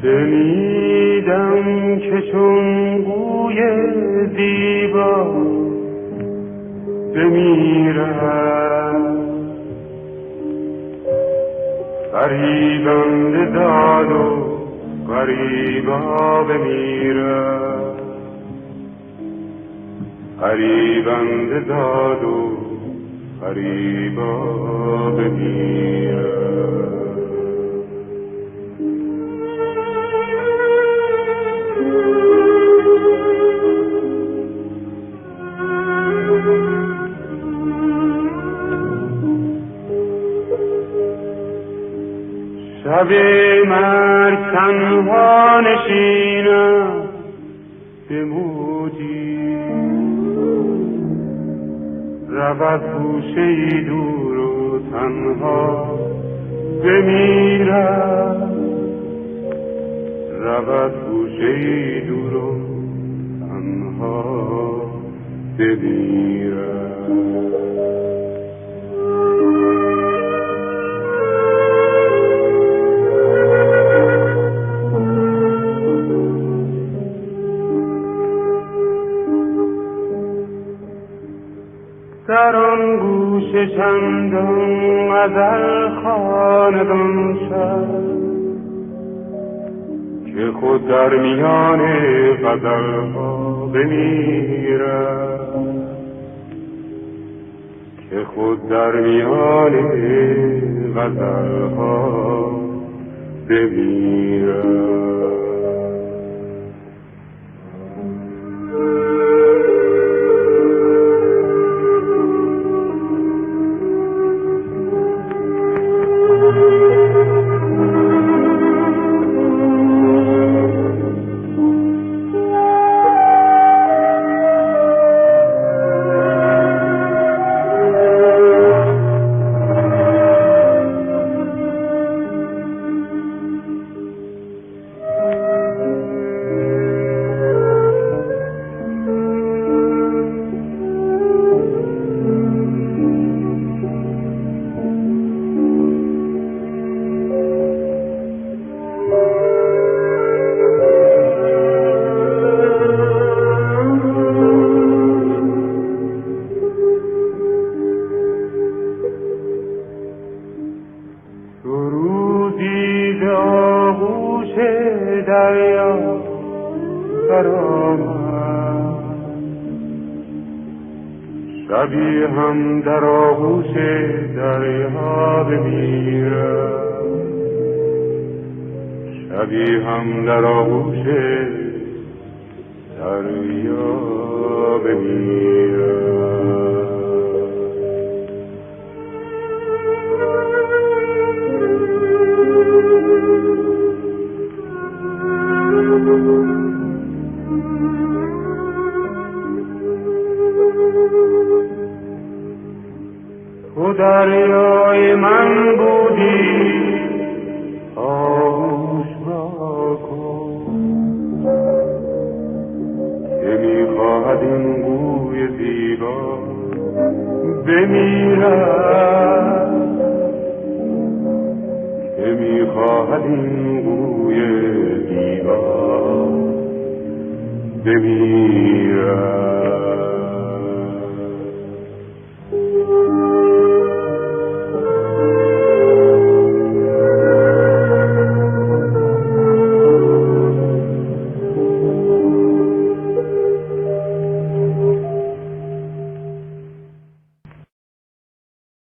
شنیدم که چون گوی زیبا بمیرد غریبم داد و غریبا بمیرد غریبم داد و غریبا بمیرد شب مرگ تنها نشینم به موجی رود گوشه‌ای دور و تنها بمیرد رود گوشه‌ای دور و تنها بمیرد در آن گوشه چندان غزل خواندم شد که خود در میان غزل‌ها بمیرد که خود در میان غزل‌ها بمیرد دریا برآمد شبی هم در آغوش دریا بمیرد شبی هم در آغوش دریا بمیرد تو دریای من بودی آغوش را کن که میخواهد این گوی زیبا بمیرد که میخواهد این گوی زیبا بمیرد